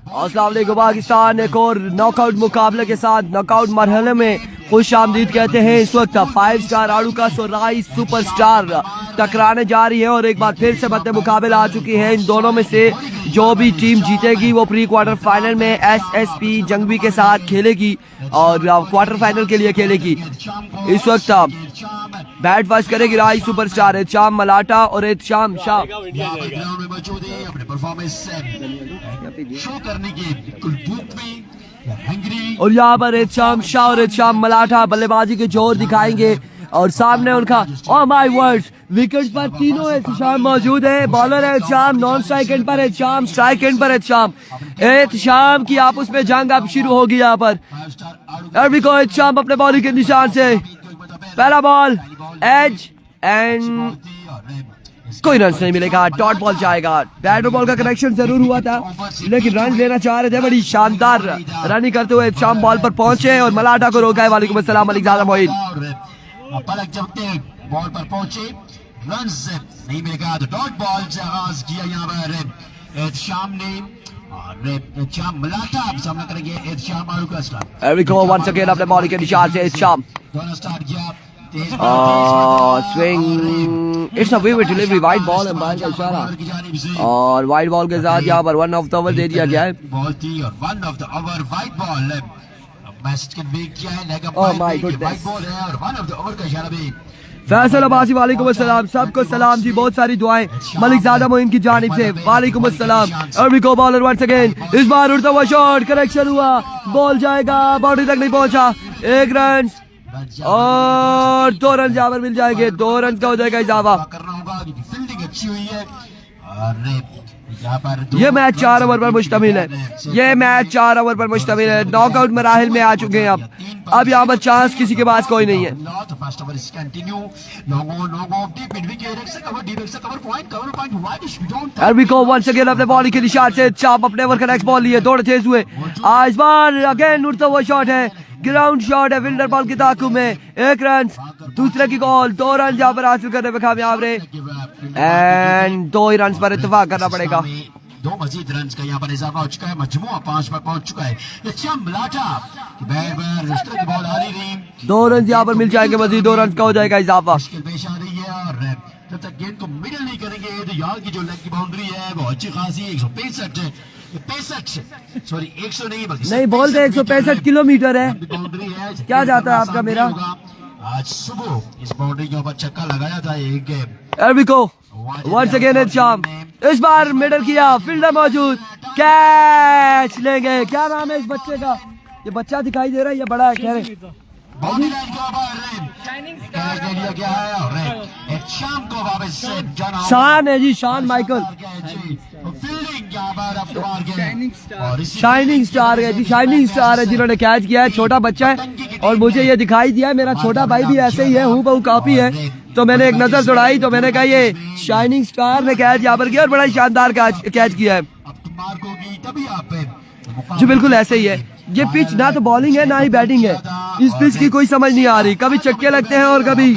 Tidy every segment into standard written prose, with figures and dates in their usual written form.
अस्सलाम वालेकुम पाकिस्तान, एक और नॉकआउट मुकाबले के साथ नॉकआउट मरहले में खुश आमदीद कहते हैं। इस वक्त 5 स्टार आड़ूकस और राइस सुपरस्टार टकराने जा रही है और एक बार फिर से मद्दे मुकाबला आ चुकी है। इन दोनों में से जो भी टीम जीतेगी वो प्री क्वार्टर फाइनल में SSP जंगवी के साथ खेलेगी और क्वार्टर फाइनल के लिए खेलेगी। इस वक्त बैट फर्स्ट करेगी राइस सुपरस्टार, एहतशाम मलाटा और एहतशाम शाह और यहाँ पर एहतशाम शाह और एहतशाम मलाठा बल्लेबाजी के जोर दिखाएंगे और सामने उनका ओ माय वर्ड्स विकेट पर तीनों एहतशाम मौजूद है। Bowler Ehtesham, non strike and पर एहतशाम, स्ट्राइक एंड पर एहतशाम की आपस में जंग अब शुरू होगी। यहाँ पर एहतशाम अपने बॉलिंग के निशान से पहला बॉल एज एंड कोई रन नहीं मिलेगा, डॉट बॉल जाएगा। बैट और बॉल का कनेक्शन जरूर हुआ था लेकिन रन लेना चाह रहे थे। बड़ी शानदार रनिंग करते हुए शाम बॉल पर पहुंचे और मलाठा को रोका है। वालेकुम अस्सलाम मलिकजादा मोइन। पलक जमते बॉल पर पहुंचे, रन नहीं मिलेगा तो डॉट बॉल से आगाज किया यहाँ पर एहतशाम ने और एहतशाम मलाठा अब सामना करेंगे एहतशाम आड़ूकस का। एरिको वंस अगेन अपने बॉलिंग के निशान से Ehtesham swing, it's a vivid delivery, wide ball umpire का इशारा और वाइड बॉल के साथ यहाँ पर 1 ऑफ द ओवर दे दिया गया है। बॉल थी और 1 of the over wide ball match can be किया है, leg oh my God, wide ball है और 1 ऑफ द ओवर का इशारा भी। फैसल अब्बासी वालेकुम अस्सलाम, सबको सलाम जी, बहुत सारी दुआएं मलिकजादा मोइन की जानिब से। वालेकुम अस्सलाम। एरिको बॉलर वंस अगेन, इस बार उड़ता हुआ शॉट, करेक्शन हुआ, बॉल जाएगा, बाउंड्री तक नहीं पहुंचा, 1 रन और 2 रन यहाँ पर मिल जाएंगे, 2 रन का हो जाएगा इजाफा। करना होगा क्योंकि फील्डिंग अच्छी हुई है और यहाँ पर ये मैच 4 ओवर पर मुश्तमिल है, ये मैच 4 ओवर पर मुश्तमिल है। नॉकआउट मराहिल में आ चुके हैं अब यहाँ पर चांस किसी के पास कोई नहीं है। एरिको वंस अगेन अपने बॉलिंग के निशान से चाप अपने ओवर का नेक्स्ट बॉल लिए, दौड़ तेज हुए, इस बार अगेन उड़ता हुआ शॉट है, ग्राउंड शॉट है फील्डर बॉल की ताकू में, 1 रन, दूसरे की कॉल, 2 रन यहाँ पर हासिल करने में कामयाब रहे एंड 2 ही रन पर इत्तेफाक करना पड़ेगा। 2 मजीद रन का यहाँ पर इजाफा हो चुका है, मजमुआ 5 पर पहुंच चुका है। बॉल आ रही 2 रन यहाँ पर मिल जाएंगे, मजीद 2 रन का हो जाएगा इजाफा। मुश्किल पेश आ रही है और जब तक गेंद को मिडल नहीं करेंगे तो यहाँ की जो लेग की बाउंड्री है वो अच्छी खासी 165 सॉरी 100 नहीं बल्कि नहीं बोलते 165 किलोमीटर है, बाउंड्री है। क्या जाता है आपका मेरा? आज सुबह इस बाउंड्री के ऊपर छक्का लगाया था एक एरिको वंस अगेन एहतशाम, इस बार मिडल किया, फील्डर मौजूद, कैच लेंगे। क्या नाम है इस बच्चे का? ये बच्चा दिखाई दे रहा है, ये बड़ा है, कह रहे बाउंड्री लाइन के ऊपर कैच दे दिया गया है और एहतशाम को वापस से जाना शान है जी, शान माइकल, फील्डिंग यहाँ पर अब मार के और शाइनिंग स्टार है जी, शाइनिंग स्टार है जिन्होंने कैच किया है। छोटा बच्चा है और मुझे ये दिखाई दिया है, मेरा छोटा भाई भी ऐसे ही है, हूबहू कॉपी है, तो मैंने एक नजर दौड़ाई तो मैंने कहा ये शाइनिंग स्टार ने कैच यहाँ पर किया और बड़ा शानदार कैच किया है। अब तुम मारोगी तभी आप जी बिल्कुल ऐसे ही है। ये पिच ना तो बॉलिंग है ना ही बैटिंग है, इस पिच की कोई समझ नहीं आ रही, कभी चक्के लगते हैं और कभी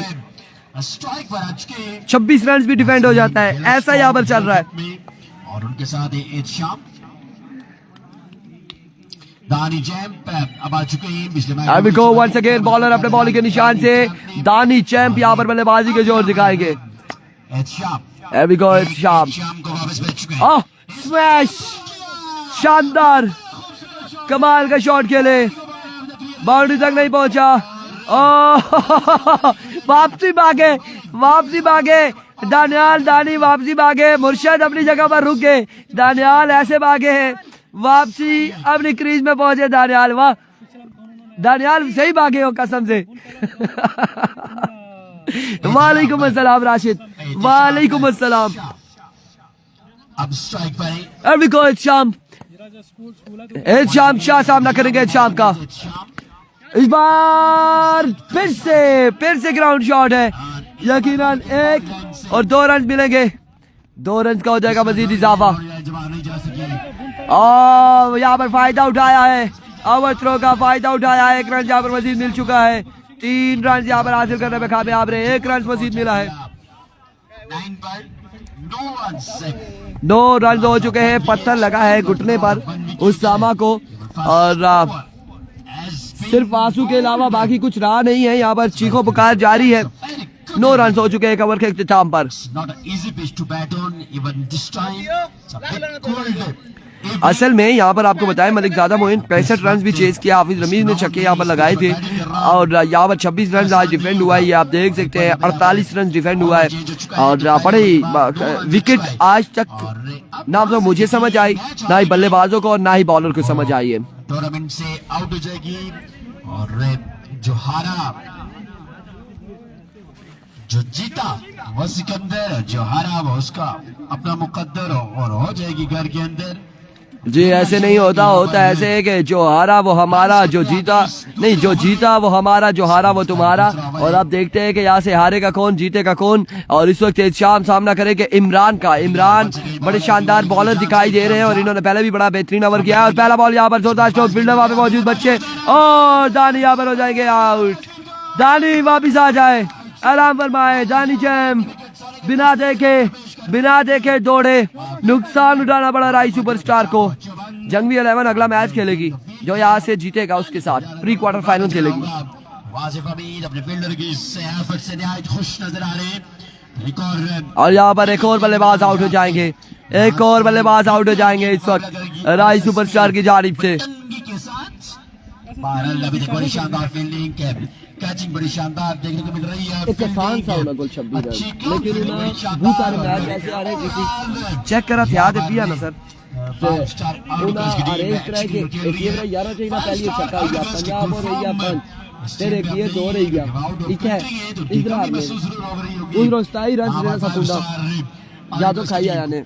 स्ट्राइक पर आज के 26 रन भी डिफेंड हो जाता है, ऐसा यहाँ पर चल रहा है। और उनके साथ एहतशाम दानी चैंप अब आ चुके हैं पिछले मैच। एरिको वंस अगेन बॉलर अपने बॉलिंग के निशान से, दानी चैंप यहाँ पर बल्लेबाजी के जोर दिखाएंगे। एरिको एहतशाम को वापस भेज चुके हैं। स्मैश, शानदार कमाल का शॉट खेले, बाउंड्री तक नहीं पहुंचा, वापसी भागे दानियाल, दानी वापसी भागे, मुर्शद अपनी जगह पर रुक गए, दानियाल ऐसे भागे हैं, वापसी अपनी क्रीज में पहुंचे दानियाल। वाह दानियाल सही भागे हो कसम से। वालेकुम अस्सलाम राशिद, वालेकुम अस्सलाम। अब स्ट्राइक पर एरिको एहतशाम शाह सामना करेंगे एहतशाम का, इस बार फिर से ग्राउंड शॉट है, यकीनन 1 और 2 रन मिलेंगे, 2 रन का हो जाएगा मजीद इजाफा। और यहाँ पर फायदा उठाया है, ओवर थ्रो का फायदा उठाया है, 1 रन यहाँ पर मजीद मिल चुका है, 3 रन यहाँ पर हासिल करने में कामयाब रहे, 1 रन मजीद मिला है। 9 पर 9 रन 9 रन हो चुके हैं, पत्थर लगा है घुटने पर उसामा को। और सिर्फ आंसू के अलावा बाकी कुछ रहा नहीं है। यहाँ पर चीखो पुकार जारी है। 9 रन हो चुके हैं एक ओवर के इख्तिताम पर। असल में यहाँ पर आपको बताएं मलिक ज़ादा मोइन 65 रन भी चेज किया। हाफिज रमीज ने छक्के यहाँ पर लगाए थे और यहाँ पर 26 रन आज डिफेंड हुआ है। ये आप देख सकते हैं 48 रन डिफेंड हुआ है और बड़े विकेट आज तक ना तो मुझे समझ आई, ना ही बल्लेबाजों को और ना ही बॉलर को समझ आई है। टूर्नामेंट से आउट हो जाएगी और जो हारा जो जीता वो सिकंदर, जो हारा वो उसका अपना मुकद्दर और हो जाएगी घर के अंदर। जी ऐसे नहीं होता, होता ऐसे है कि जो हारा वो हमारा, जो जीता नहीं, जो जीता वो हमारा, जो हारा वो तुम्हारा। और आप देखते हैं कि यहाँ से हारेगा कौन, जीतेगा कौन। और इस वक्त शाम सामना करेंगे इमरान का। इमरान बड़े शानदार बॉलर दिखाई दे रहे हैं और इन्होंने पहले भी बड़ा बेहतरीन ओवर किया है। और पहला बॉल यहाँ पर जोरदार स्ट्रोक, फील्डर वहाँ पे मौजूद बच्चे और दानी यहाँ पर हो जाएंगे आउट। दानी वापिस आ जाए, आराम फरमाए। दानी जैम बिना देखे दौड़े, नुकसान उठाना पड़ा राई सुपरस्टार को। जंगवी 11 अगला मैच खेलेगी, जो यहाँ से जीतेगा उसके साथ प्री क्वार्टर फाइनल खेलेगी। अपने फील्डर की एफर्ट से निहायत खुश नजर आ रहे हैं। और यहाँ पर एक और बल्लेबाज आउट हो जाएंगे, एक और बल्लेबाज आउट हो जाएंगे इस वक्त राई सुपरस्टार की जानिब से। अभी तक बड़ी शानदार फील्डिंग, कैचिंग बड़ी शानदार देखने को मिल रही है। एक आसान सा होना गोल 26 रन, लेकिन बहुत सारे मैच ऐसे आ रहे हैं किसी चेक करा थे दिया ना सर अरेंज कराए कि एक 11 चाहिए ना पहली छक्का ही गया, पंजाब हो रही है पंच तेरे किए दो रही गया ठीक है। इधर आपने उधर 27 रन देना सपूंगा यादव खाई आया ने।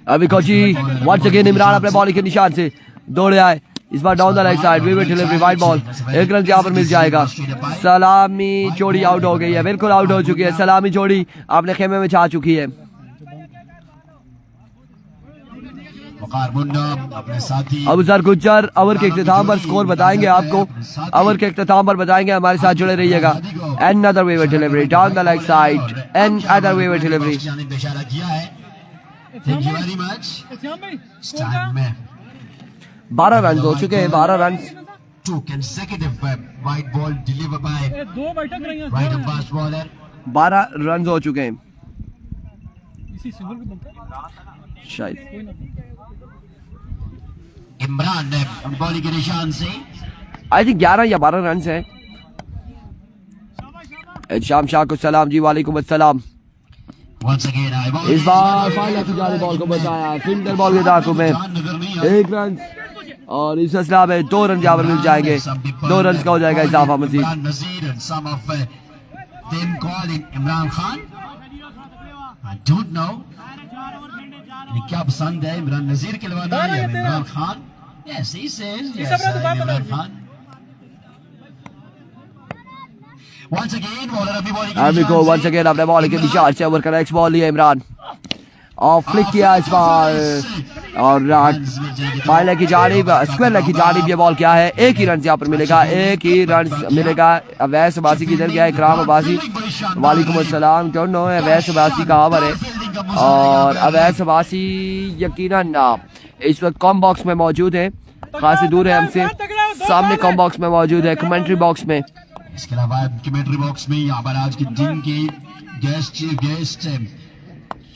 अभी कोची वंस अगेन इमरान अपने बॉलिंग के निशान से दौड़े आए। इस बार डाउन द लेग साइड वी डिलीवरी वाइड बॉल, एक रन यहाँ पर मिल जाएगा। सलामी जोड़ी आउट हो गई है, बिल्कुल आउट हो चुकी है। सलामी जोड़ी अपने खेमे में जा चुकी है। अब सर गुज्जर ओवर के इख्तिताम पर स्कोर बताएंगे आपको, ओवर के इख्तिताम पर बताएंगे। हमारे साथ जुड़े रहिएगा। Another wayward delivery down the leg side, another wayward delivery. Thank you very much. Time में 12 रन हो चुके हैं, 12 run. 2 consecutive white ball delivered by right arm fast bowler. 12 run हो चुके हैं शायद। इमरान ने बॉलिंग के निशान से आई थिंक 11 या 12 रन है। शाम शाह को सलाम जी, वालेकुम अस्सलाम। इस बार फाइनल की जाने बॉल को बचाया फिल्डर बॉल के दाखों में 1 रन और इस सिलसिला में 2 रन यहाँ पर मिल जाएंगे। 2 रन का हो जाएगा इजाफा मजीद। इमरान खान क्या पसंद है इमरान नजीर खिलवाना या Imran Khan? Yes, he says yes, Imran Khan. Once again bowler अपनी बॉलिंग अभी को वंस अगेन अपने बॉल के निशान से ओवर का नेक्स्ट बॉल लिया इमरान और फ्लिक किया इस बार और फाइनल की जानिब स्क्वायर की जानिब ये बॉल क्या है। एक ही रन यहाँ पर मिलेगा, एक ही रन मिलेगा। अवैस अब्बासी की इधर गया है, इकराम अब्बासी वालेकुम अस्सलाम। डोंट नो अवैस अब्बासी का ओवर है और अवैस अब्बासी यकीनन ना इस वक्त कॉम बॉक्स में मौजूद है, खासी दूर है हमसे, सामने कॉम बॉक्स में मौजूद है कमेंट्री बॉक्स में। इसके अलावा कमेंट्री बॉक्स में यहाँ पर आज की टीम की गेस्ट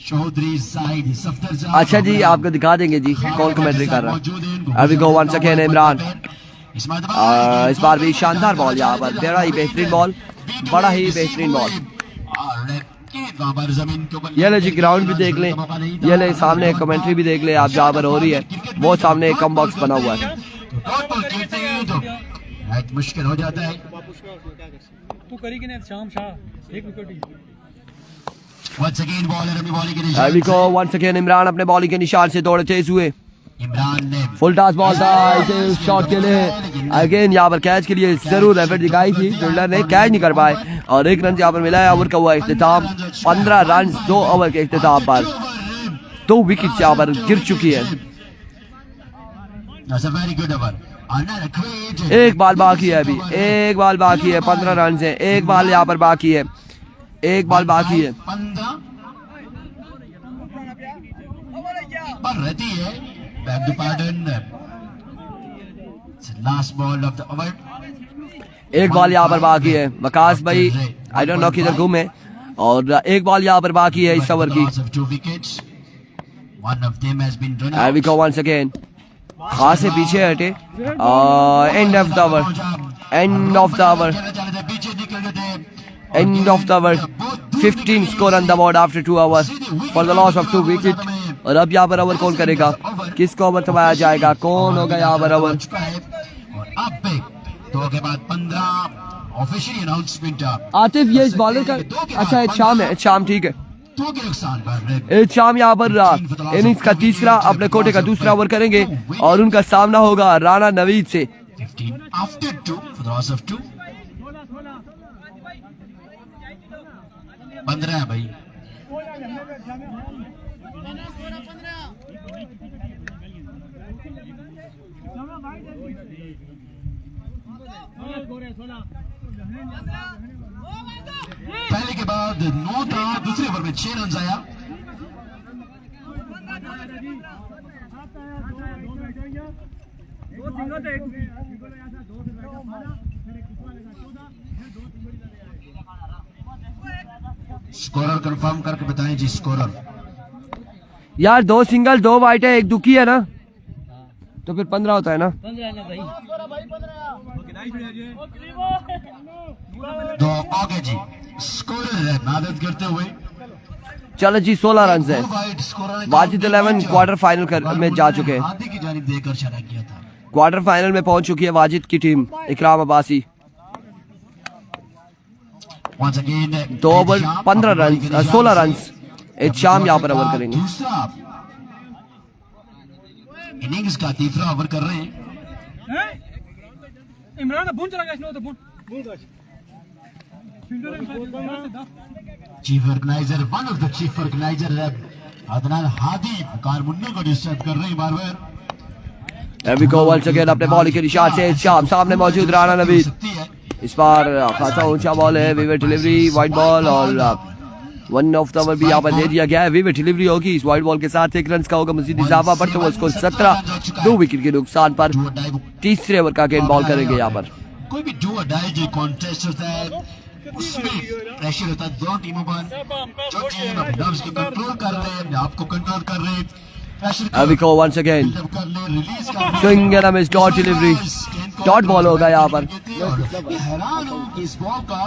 चौधरी जाहिद सफदर। अच्छा जी आपको दिखा देंगे जी कौन कमेंट्री कर रहा है। अभी को वंस अगेन इमरान, इस बार भी शानदार बॉल यहाँ पर, बड़ा ही बेहतरीन बॉल, बड़ा ही बेहतरीन बॉल। ये ले जी ग्राउंड भी देख लें, ये ले सामने कमेंट्री भी देख लें आप जहाँ पर हो रही है, वो सामने एक कम बॉक्स बना हुआ है। मुश्किल हो जाता है तू करेगी ना शाम शाह एक विकेट ही। अभी को वंस अगेन इमरान अपने बॉलिंग के निशान से दौड़े तेज हुए। इमरान ने फुल टॉस बॉल था, इसे शॉट के लिए अगेन यहाँ पर कैच के लिए जरूर एफर्ट दिखाई थी, फील्डर ने कैच नहीं कर पाए और 1 रन यहाँ पर मिला है। ओवर का हुआ इख्तिताम 15 रन 2 ओवर के इख्तिताम पर 2 विकेट यहाँ पर गिर चुकी है। एक बॉल बाकी है, अभी एक बॉल बाकी है, 15 रन है, एक बॉल यहाँ पर बाकी है, एक बॉल बाकी है। पर रहती है। Back to pattern, last ball of the over. एक बॉल यहाँ पर बाकी है। वकास भाई आई डोंट नो किधर घूमे, और एक बॉल यहाँ पर बाकी है इस ओवर की। And we go once again. खास से पीछे हटे। End of the over, end of the over, end of the over. 15 score on the board after 2 hours for the loss of 2 wicket. और अब यहाँ पर ओवर कौन करेगा, किसको ओवर थमाया जाएगा, कौन होगा यहाँ पर ओवर? दो के बाद 15 ऑफिशियल अनाउंसमेंट। आतिफ ये इस बॉलर का अच्छा है, शाम है, शाम ठीक है। दो के नुकसान पर शाम यहाँ पर इनिंग्स का तीसरा, अपने कोटे का दूसरा ओवर करेंगे और उनका सामना होगा राणा नवीद से। 15 after 2 for the loss of 2। 15 है भाई। पहले के बाद 9 था, दूसरे ओवर में 6 रन आया। स्कोरर कंफर्म करके बताएं जी। स्कोरर यार 2 सिंगल 2 वाइट है, एक दुखी है ना, तो फिर 15 होता है ना। 2 आगे जी। स्कोरर है मदद करते हुए। चलो जी 16 रन है। वाजिद 11 क्वार्टर फाइनल में जा चुके हैं। हाथी की जानिब देकर चला गया था। क्वार्टर फाइनल में पहुंच चुकी है वाजिद की टीम, इकराम अब्बासी। 2 over 15 run, 16 run. शाम यहाँ पर ओवर करेंगे। दूसरा इनिंग्स का तीसरा ओवर कर रहे हैं। इमरान बुन चला गया तो बुन chief organiser, one of the chief organiser Adnan Hadi car मुन्ने को डिस्टर्ब कर रहे हैं बार बार। एवी को वंस अगेन अपने बॉलिंग के निशान से शाम सामने मौजूद राणा नवीद। इस बार खासा ऊंचा बॉल है, विवेट डिलीवरी, वाइड बॉल और 1 ऑफ द ओवर भी यहाँ पर दे दिया गया है। विवेट डिलीवरी होगी इस वाइड बॉल के साथ, 1 रन का होगा मजीद इजाफा, बढ़ते हुए स्कोर 17, 2 विकेट के नुकसान पर तीसरे ओवर का गेंद बॉल करेंगे यहाँ पर। कोई भी डू और डाई जो कॉन्टेस्ट होता है उसमें प्रेशर होता है दोनों टीमों पर। जो टीम अपने नर्व्स को कंट्रोल कर रहे हैं, अपने आप को कंट्रोल कर रहे हैं, अभी को once again swing and miss, dot delivery, dot ball होगा यहाँ पर। हैरान हूं कि इस बॉल का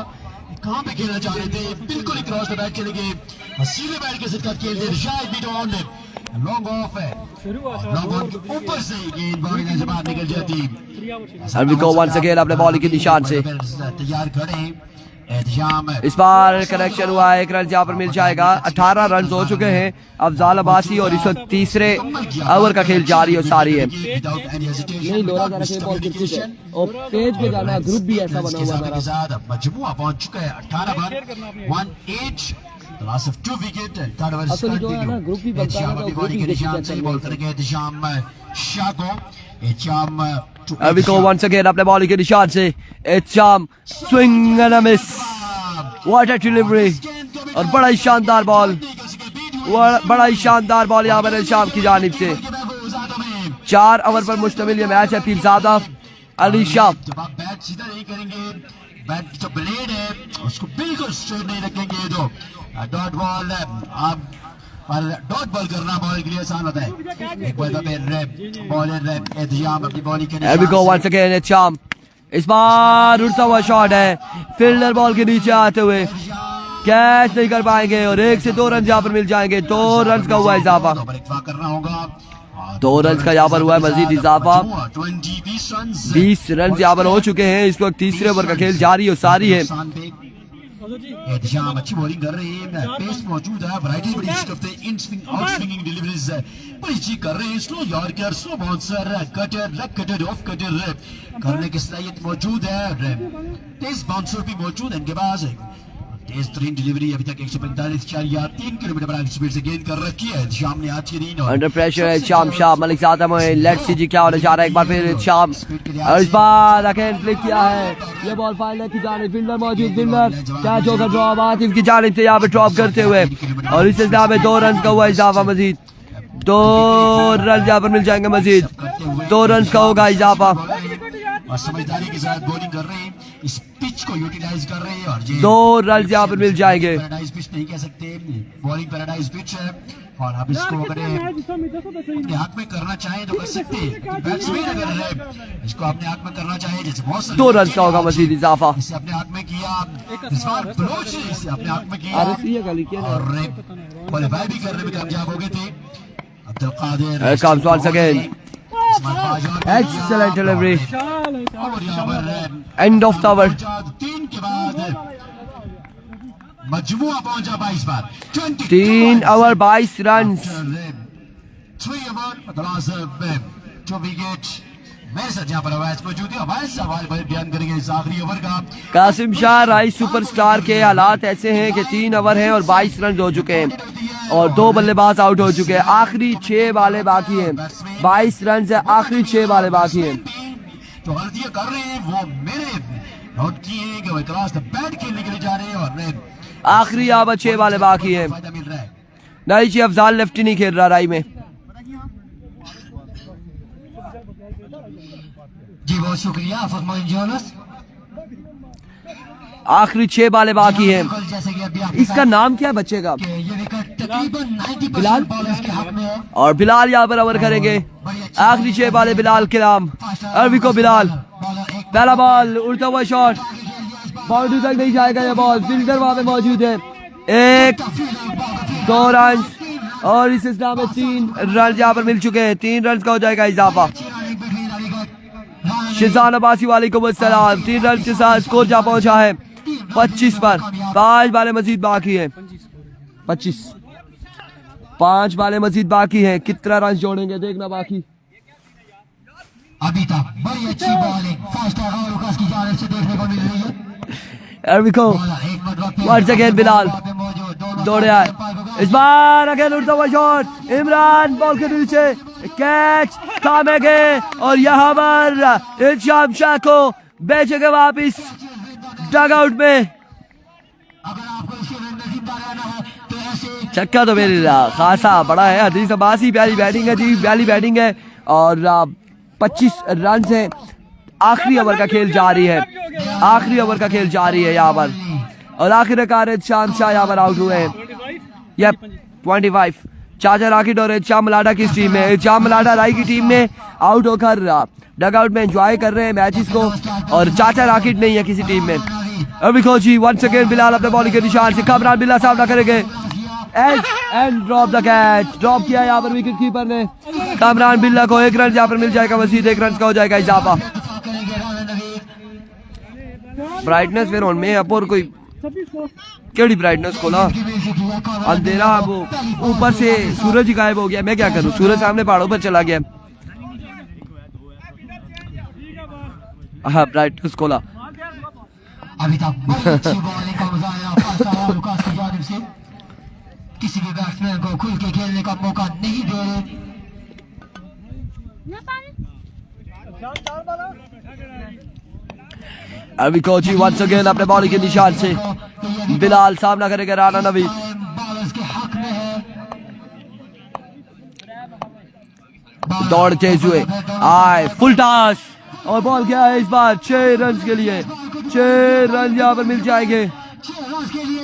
कहां पे खेलना चाह रहे थे, बिल्कुल ही क्रॉस द बैट चले गए। सीधे बैट के साथ खेल रहे शायद भी ऑन लॉन्ग ऑफ है, लॉन्ग ऑन के ऊपर से गेंद बॉलिंग से बाहर निकल जाती। अभी को वंस अगेन अपने बॉलिंग के निशान से तैयार खड़े। इस बार कनेक्शन हुआ है, 1 रन यहाँ पर मिल जाएगा। 18 रन हो चुके हैं अफजाल अब्बासी और इस वक्त तीसरे ओवर का खेल जारी और सारी है। नहीं लोरा जा रहा बॉल क्रिकेट है और पेज पे जाना, ग्रुप भी ऐसा बना हुआ है। मजमुआ पहुंच चुका है 18 run 18 loss of 2 wicket. Third over असल जो है ना ग्रुप भी बनता है तो ग्रुप ही निशान से बॉल करेंगे शाम शाह को। शाम अभी को वंस अगेन अपने बॉलिंग के निशान से शाम swing and miss, what a delivery और बड़ा ही शानदार बॉल, बड़ा ही शानदार बॉल यहाँ पर शाम की जानिब से। 4 ओवर पर मुश्तमिल ये मैच है। पीरजादा अली शाह बैट सीधा नहीं करेंगे, बैट जो ब्लेड है उसको बिल्कुल स्ट्रेट नहीं रखेंगे। तो डॉट बॉल आप पर डॉट बॉल करना बॉल के लिए आसान होता है। एक बॉल पे रैप बॉलर रैप एहतियाम अपनी बॉलिंग के अभी को वंस अगेन शाम, इस बार उड़ता हुआ शॉट है, फील्डर बॉल के नीचे आते हुए कैच नहीं कर पाएंगे और 1 से 2 रन यहाँ पर मिल जाएंगे। 2 रन का हुआ इजाफा, 2 रन का यहाँ पर हुआ है मजीद इजाफा। 20 रन यहाँ पर हो चुके हैं। इस वक्त तीसरे ओवर का खेल जारी और सारी है। एहतिशाम अच्छी बॉलिंग कर रहे हैं, पेस मौजूद है, वैरायटी बड़ी अच्छी करते हैं, in swing out swinging deliveries बड़ी अच्छी कर रहे हैं। Slow yorker, slow bouncer, cutter, leg cutter, off cutter करने की सलाहियत मौजूद है। तेज बाउंसर भी मौजूद है इनके पास। तेज तरीन डिलीवरी अभी तक 145.3 किलोमीटर पर स्पीड से गेंद कर रखी है। शाम ने आज की नींद अंडर प्रेशर है शाम शाह, मलिक सादा में लेट्स सी जी क्या होने जा रहा है। एक बार फिर शाम और इस बार अगेन फ्लिक किया है, ये बॉल फाइनल की जानिब, फील्डर मौजूद, फील्डर कैच होकर ड्रॉप आतिफ की जानिब से यहाँ पे ड्रॉप करते हुए और इस सिलसिले में 2 रन का हुआ इजाफा मजीद। 2 रन यहाँ पर मिल जाएंगे मजीद, 2 रन का होगा इजाफा, और समझदारी के साथ बॉलिंग कर रहे हैं, इस पिच को यूटिलाइज कर रहे हैं। और 2 रन यहाँ पर मिल जाएंगे। पैराडाइज पिच नहीं कह सकते, बॉलिंग पैराडाइज पिच है। और अब इसको अगर अपने हाथ में करना चाहे तो कर सकते हैं। बैट्समैन अगर इसको अपने हाथ में करना चाहे, जैसे बहुत सारे 2 रन का होगा मजीद इजाफा। इसे अपने हाथ में किया, इस बार बलोच ने इसे अपने हाथ में किया और क्वालीफाई भी करने में कामयाब हो गए थे। Abdul Qadir comes once again. Excellent delivery. और यहाँ पर End of the over. 3 के बाद मजमुआ पहुंचा 22 बार, 3 ओवर 22 रन। 3 over 2 wicket. मेरे साथ यहाँ पर अवैस मौजूद है, अवैस सवाल बयान करेंगे इस आखिरी ओवर का। कासिम शाह राइस सुपरस्टार के हालात ऐसे हैं कि 3 ओवर हैं और 22 रन हो चुके हैं और 2 बल्लेबाज आउट हो चुके हैं। आखिरी 6 बालें बाकी हैं, 22 रन से आखिरी 6 बालें बाकी हैं। जो गलतियां कर रहे हैं वो मेरे नोट किए कि वो क्लास बैट खेलने के लिए जा रहे हैं और आखिरी यहाँ पर 6 बालें बाकी हैं। फायदा मिल रहा है। नहीं जी, अफजाल लेफ्टी नहीं खेल रहा राई में। जी बहुत शुक्रिया फरमान जोनस। आखिरी 6 बालें बाकी हैं। जैसे कि अभी आप इसका नाम क्या है बच्चे का? ये विकेट तकरीबन 90% बिलाल? बॉलर्स के हाथ में है। और बिलाल यहाँ पर ओवर करेंगे। आखिरी 6 बालें बिलाल के नाम। अरवी को बिलाल, पहला बॉल उड़ता हुआ शॉट, बाउंड्री तक नहीं जाएगा ये बॉल। फील्डर वहां पे मौजूद है। 1 2 रन और इस सिलसिला में 3 रन यहाँ पर मिल चुके हैं। 3 रन का हो जाएगा इजाफा। शिजान अब्बासी वालेकुम अस्सलाम। 3 रन के साथ स्कोर जा पहुंचा है 25 पर। 5 बालें मजीद बाकी हैं। 25 5 बालें मजीद बाकी हैं। कितना रन जोड़ेंगे देखना बाकी। अभी तक बड़ी अच्छी बॉलिंग फास्ट और लुकास की जानिब से देखने को मिल रही है। Once again बिलाल दौड़े आए। इस बार अगेन उड़ता हुआ शॉट, इमरान बॉल के नीचे कैच थामेंगे और यहाँ पर इल्शाम शाह को बेचेंगे वापिस डगआउट में। छक्का तो मेरे खासा बड़ा है। हदीस अब्बासी प्यारी बैटिंग है जी, प्यारी बैटिंग है और 25 रन से आखिरी ओवर का खेल जारी है। आखिरी ओवर का खेल जारी है यहाँ पर और आखिरकार शाम शाह यहाँ पर आउट हुए हैं। यप 25 चाचा राकिट और इल्शाम मलाटा किस टीम में? इल्शाम मलाटा राई की टीम में आउट होकर डगआउट में एंजॉय कर रहे हैं मैचेस को और चाचा राकिट नहीं है किसी टीम में। अभी कोची वंस अगेन बिलाल अपने बॉलिंग के निशान से कामरान बिल्ला सामना करेंगे and drop the catch. Drop किया यहाँ पर विकेट कीपर ने। कामरान बिल्ला को 1 रन यहाँ पर मिल जाएगा, मजीद 1 रन का हो जाएगा इजाफा। ब्राइटनेस फिर में अपोर कोई केड़ी ब्राइटनेस खोला, अंधेरा वो ऊपर से सूरज ही गायब हो गया। मैं क्या करूं, सूरज सामने पहाड़ों पर चला गया। हाँ ब्राइटनेस खोला। अभी तक बड़ी अच्छी बॉलिंग का मुजाहरा फास्ट और लुकास की जानिब से। किसी भी बैट्समैन को खुल के खेलने का मौका नहीं दे रहे। अभी कोची वंस अगेन अपने बॉलिंग के निशान से बिलाल सामना करेगा राना नवी। दौड़ तेज हुए आए फुल टॉस और बॉल क्या है इस बार 6 रन के लिए। 6 रन यहाँ पर मिल जाएंगे,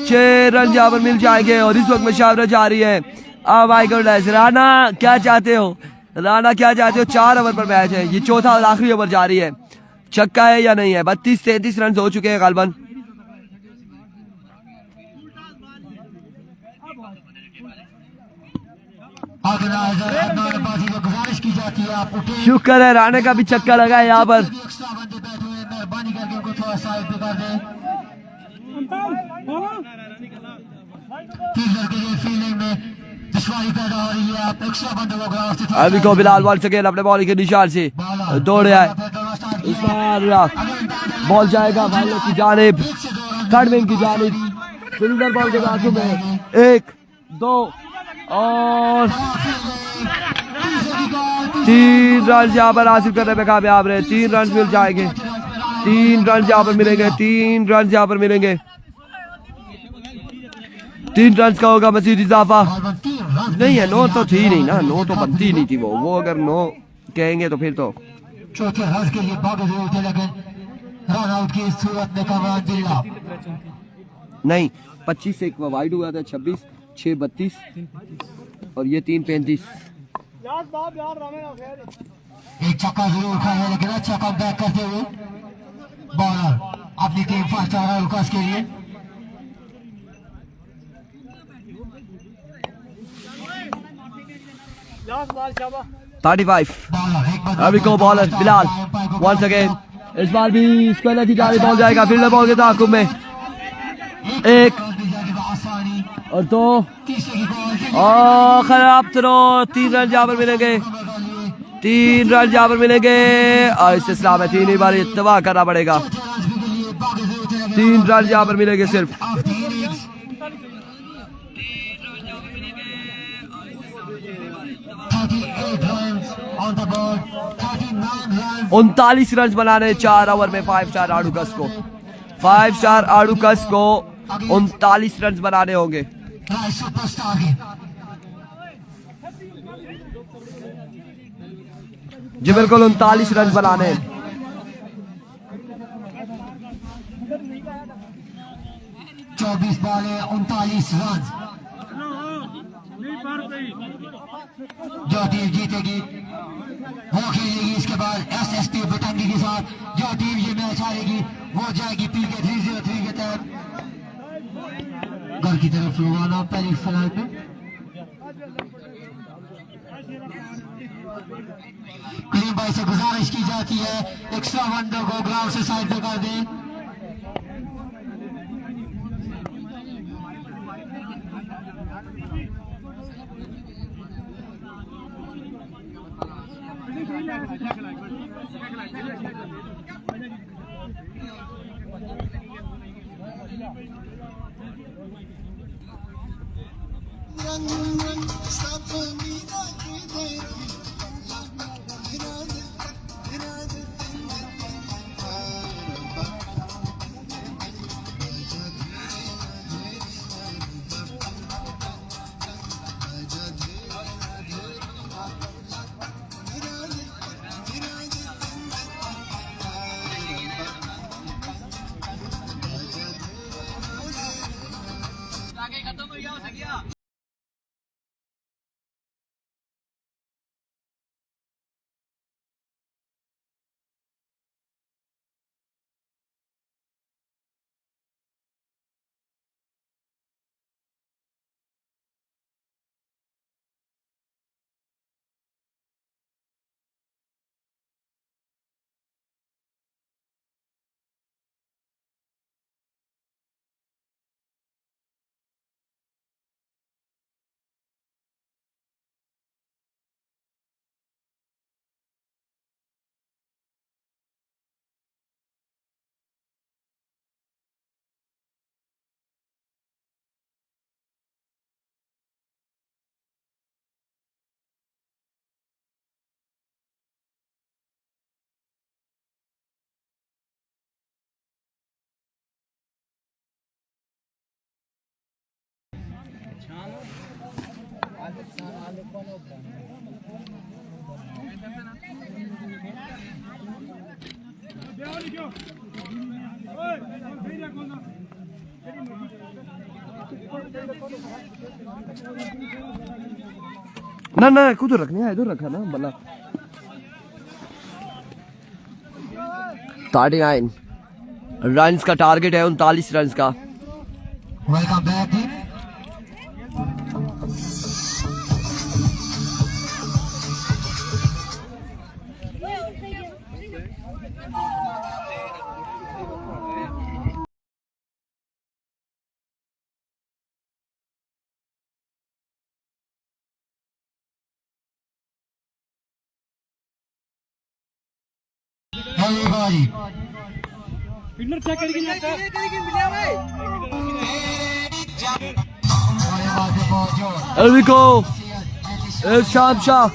6 रन यहाँ पर मिल जाएंगे और इस वक्त मुशावरा जारी है। अब आई गॉड राना क्या चाहते हो, राना क्या चाहते हो? 4 ओवर पर मैच है, ये चौथा और आखिरी ओवर जारी है। छक्का है या नहीं है? 32-33 रन हो चुके हैं गालबन। गुजारिश की जाती है आप उठे। शुक्र है राणे का भी छक्का लगा है यहाँ पर। मेहरबानी करके उनको थोड़ा साइड पे कर दें। फील्डर के लिए फील्डिंग में दुश्वारी पैदा हो रही है। आप एक्स्ट्रा बंदों को ग्राउंड से अभी को बिलाल बॉल सकेल अपने बॉलिंग के निशान से दौड़े आए। इस बार बॉल जाएगा भाइयों की जानिब, थर्डमैन की जानिब। फील्डर बॉल के बाजू में 1 2 और 3 रन यहाँ पर हासिल करने में कामयाब रहे। 3 रन मिल जाएंगे, 3 रन यहाँ पर मिलेंगे, 3 रन यहाँ पर मिलेंगे। 3 रन का होगा मजीद इजाफा। नहीं है, 9 तो थी नहीं ना, 9 तो बनती नहीं थी वो अगर 9 कहेंगे तो फिर तो चौथे रन के लिए भागे जरूर थे, लेकिन रन आउट की सूरत में कमरान बिल्ला। नहीं, 25 से एक वाइड हुआ था, 26 6 32 और ये 3 35। एक छक्का जरूर खाया है, लेकिन अच्छा कम बैक करते हुए बॉलर अपनी टीम फर्स्ट आ रहा है लुकास के लिए। लास्ट बॉल शाबाश 35। बॉलर एक बार Here we go, bowler Bilal once again। इस बार भी स्पिनर की जारी बॉल जाएगा, फील्डर बॉल के ताकुब में। एक आसानी और 2 तीसरे की बॉल खराब थ्रो। 3 रन जहाँ पर मिलेंगे, 3 रन जहाँ पर मिलेंगे और इस सिलसिला में 3 ही बार इत्तफाक करना पड़ेगा। 3 रन जहाँ पर मिलेंगे सिर्फ। 39 रन बनाने 4 ओवर में 5 स्टार आड़ूकस को। 5 स्टार आड़ूकस को 39 रन बनाने होंगे। सुपरस्टार के जी बिल्कुल 39 रन बनाने। 24 बॉलें 39 रन। जो टीम जीतेगी वो खेलेगी इसके बाद SSP बटंगी के साथ। जो टीम ये मैच हारेगी वो जाएगी PK 303 के तहत घर की तरफ रवाना पहली फ्लाइट में। क्लीन भाई से गुजारिश की जाती है एक्स्ट्रा वनडर को ग्राउंड से साइड पे कर दें। ना ना खुद रखने है, इधर रखा ना बल्ला। 39 रन्स का टारगेट है, 39 रन्स का। Welcome back team. Fielder check करेगी नहीं Here we go। इरशाद शाह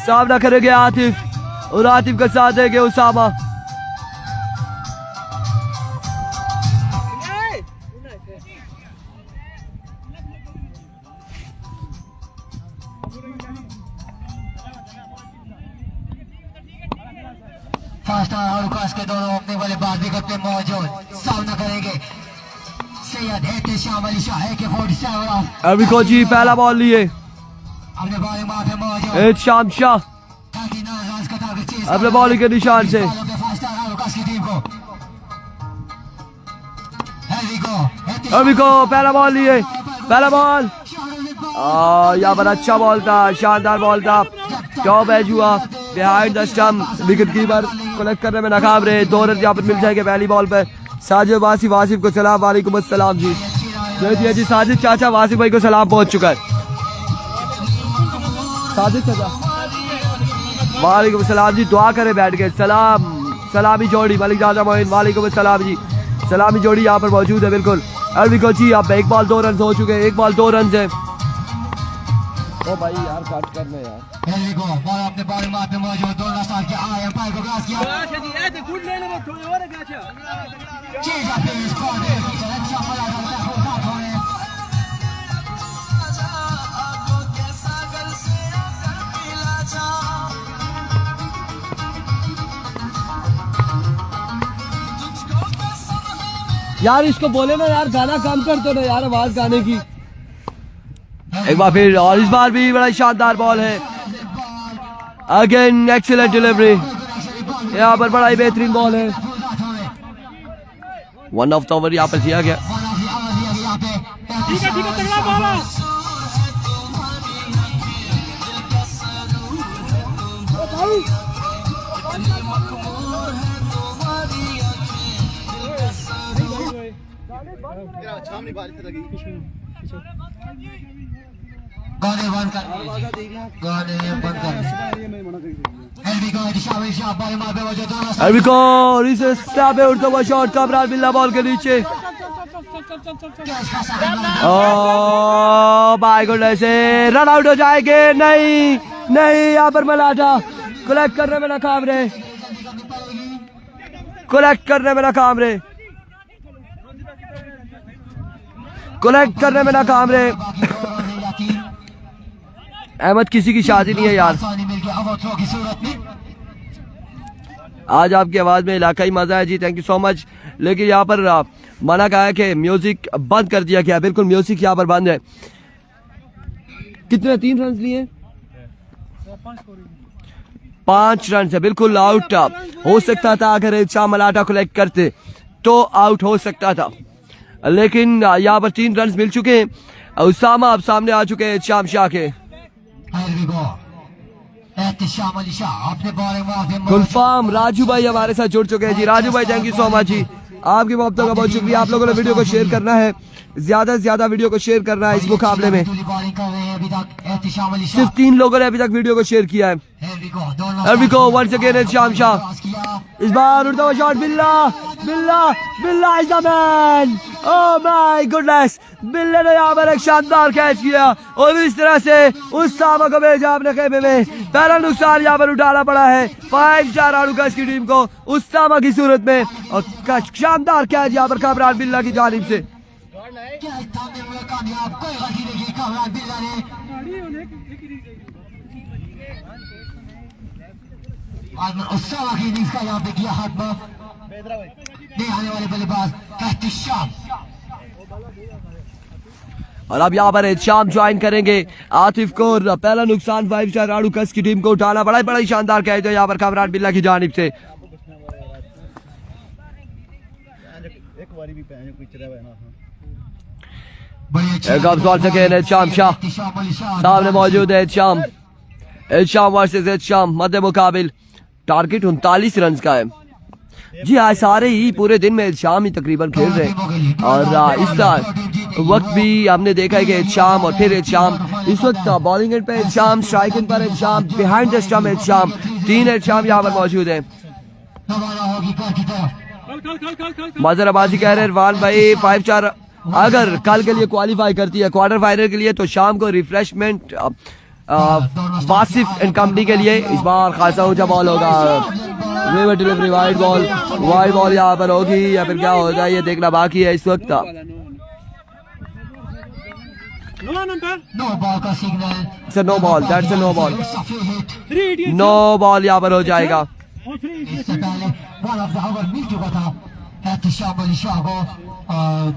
सामना करेंगे आतिफ और आतिफ का साथ देंगे उसामा। फर्स्ट आउट के दोनों अपने वाले बाद विकेट पे मौजूद सामना करेंगे सैयद एहतिशाम अली शाह के 47 अभी को जी पहला बॉल लिए अपने बॉलिंग मार पे मौजूद एहतिशाम शाह 39 रन का टारगेट चेज अपने बॉलिंग के निशान से फर्स्ट आउट की टीम को अभी को पहला बॉल लिए पहला बॉल यहाँ पर अच्छा बॉल था शानदार बॉल था टॉप एज हुआ behind the stump wicket keeper collect करने में नाकाम रहे 2 रन यहाँ पर मिल जाएंगे पहली बॉल पर साजिद वासिफ को सलाम वालेकुम अस्सलाम जी जी साजिद चाचा वासिफ भाई को सलाम पहुंच चुका है साजिद चाचा वालेकुम अस्सलाम जी दुआ करें बैठ के सलामी जोड़ी मलिक राजा मोइन वालेकुम अस्सलाम जी सलामी जोड़ी यहाँ पर मौजूद है बिल्कुल अरवी कोची अब 1 बॉल 2 रन हो चुके हैं 1 बॉल 2 रन है ओ भाई यार कट करना यार एलवी को बॉल अपने बॉलिंग मार पे मौजूद दोनों स्टार के आए अंपायर को क्रॉस किया गुड ले ले थोड़ी और गाचा चेज पे स्कोर दे अच्छा बड़ा था थोड़े यार इसको बोले ना यार गाना कम कर दो ना यार आवाज गाने की एक बार फिर और इस बार भी बड़ा शानदार बॉल है अगेन एक्सीलेंट डिलीवरी यहाँ पर बड़ा ही बेहतरीन बॉल है 1 ऑफ द ओवर यहाँ पर दिया गया ठीक है तगड़ा बॉल है गाने बंद कर एलवी को इशारा शाह बॉलिंग मार पे मौजूद दोनों अभी को रिसेस पे उड़ता हुआ शॉट कमरान बिल्ला बॉल के नीचे ओ बाय गुडनेस रन आउट हो जाएंगे नहीं यहाँ पर मलाटा कलेक्ट करने में नाकाम रहे कलेक्ट करने में नाकाम रहे अहमद किसी की शादी नहीं है यार आज आपकी आवाज में इलाकाई मजा है जी थैंक यू सो मच लेकिन यहाँ पर मना कहा है कि म्यूजिक बंद कर दिया गया बिल्कुल म्यूजिक यहाँ पर बंद है कितने 3 रन लिए 5 रन से बिल्कुल आउट हो सकता था अगर शाह मलाटा कलेक्ट करते तो आउट हो सकता था लेकिन यहाँ पर 3 रन मिल चुके हैं उसामा अब सामने आ चुके हैं शाम शाह के गुलफाम राजू भाई हमारे साथ जुड़ चुके हैं जी राजू भाई थैंक यू सो मच जी आपकी मोहब्बतों का बहुत शुक्रिया आप लोगों ने वीडियो को शेयर करना है ज्यादा से ज्यादा वीडियो को शेयर करना है इस मुकाबले में सिर्फ 3 लोगों ने अभी तक वीडियो को शेयर किया है अरवी को वंस अगेन शाम शाह इस बार उड़ता हुआ शॉट बिल्ला is the man oh my goodness बिल्ले ने यहाँ पर एक शानदार कैच किया और इस तरह से उस सामा को भेजा अपने खेमे में पहला नुकसान यहाँ पर उठाना पड़ा है 5 स्टार आड़ूकस की टीम को उस सामा की सूरत में और शानदार कैच यहाँ पर कमरान बिल्ला की जानिब से यहाँ पे किया हाथ में आने वाले बल्लेबाज एहतिशाम और अब यहाँ पर एहतिशाम ज्वाइन करेंगे आतिफ को पहला नुकसान 5 स्टार आड़ूकस की टीम को उठाना बड़ा ही शानदार कैच है यहाँ पर कमरान बिल्ला की जानिब से एहतिशाम शाह सामने मौजूद है एहतिशाम वर्सेस एहतिशाम मध्य मुकाबिल टारगेट 39 रन का है जी आज सारे ही पूरे दिन में एहतिशाम ही तकरीबन खेल रहे हैं और इस वक्त भी हमने देखा है कि एहतिशाम और फिर एहतिशाम इस वक्त बॉलिंग एंड पे एहतिशाम स्ट्राइक एंड पर Ehtisham behind the stump Ehtisham 3 Ehtisham यहाँ पर मौजूद है मजहरबाजी कह रहे हैं इरफान भाई 5 स्टार अगर कल के लिए क्वालिफाई करती है क्वार्टर फाइनल के लिए तो शाम को रिफ्रेशमेंट वासिफ एंड कंपनी के लिए इस बार खासा ऊंचा बॉल होगा डिलीवरी वाइड बॉल यहाँ पर होगी या फिर क्या होगा ये देखना बाकी है इस वक्त नो बॉल यहाँ पर हो जाएगा इससे पहले वन ऑफ द ओवर मिल चुका था एहतिशाम अली शाह को।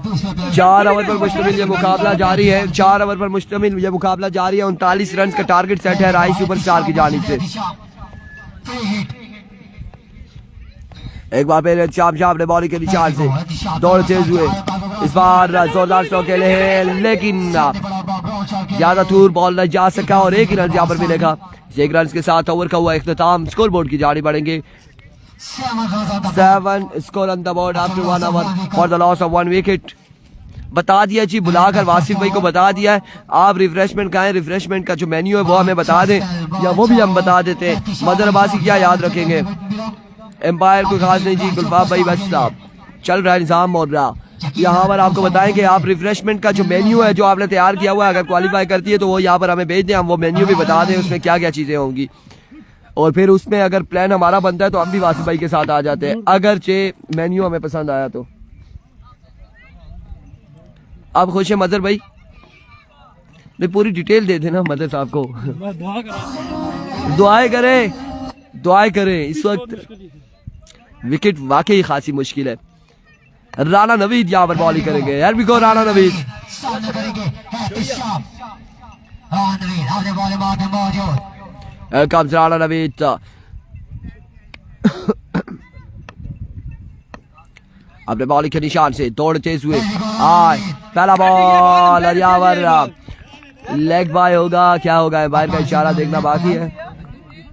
दूसरे पे 4 ओवर पर मुश्तमिल ये मुकाबला जारी है। 4 ओवर पर मुश्तमिल ये मुकाबला जारी है। 39 रन का टारगेट सेट है राई सुपरस्टार की जानिब से। फ्री हिट एक बार फिर शाम शाह अपने बॉलिंग के निशान से दौड़ तेज हुए। इस बार जोरदार स्ट्रोक खेले हैं लेकिन ज्यादा दूर बॉल न जा सका और एक ही रन यहाँ पर मिलेगा। 1 रन के साथ ओवर का हुआ इख्तिताम। स्कोर बोर्ड की जारी बढ़ेंगे 7 score on the board after 1 over for the loss of 1 wicket. बता दिया जी, बुलाकर वासिफ भाई को बता दिया है। आप रिफ्रेशमेंट का है, रिफ्रेशमेंट का जो मेन्यू है वो हमें बता दें या वो भी हम बता देते हैं। मदर अब्बासी क्या याद रखेंगे, एम्पायर कोई खास नहीं जी, गुलफाम भाई बस साहब चल रहा है निजाम और रहा। यहाँ पर आपको बताएंगे आप रिफ्रेशमेंट का जो मेन्यू है जो आपने तैयार किया हुआ है अगर क्वालिफाई करती है तो वो यहाँ पर हमें भेज दें, हम वो मेन्यू भी बता दें उसमें क्या क्या चीजें होंगी। और फिर उसमें अगर प्लान हमारा बनता है तो हम भी वासिफ भाई के साथ आ जाते हैं अगरचे मेन्यू हमें पसंद आया तो। आप खुश है मदर भाई? नहीं पूरी डिटेल दे देना मदर साहब को। मैं दुआ करा दुआएं करें, दुआएं करें। इस वक्त विकेट वाकई खासी मुश्किल है। राणा नवीद यहाँ पर बॉलिंग करेंगे। यार भी को राणा नवीद सामने करेंगे एहतिशाम। नवीद अपने बॉल मारते मौजूद। कब्ज राणा नवीद अपने बॉलिंग के निशान से दौड़ तेज हुए। पहला बॉल और यहाँ पर लेग बाय होगा, क्या होगा बाहर का इशारा देखना बाकी है।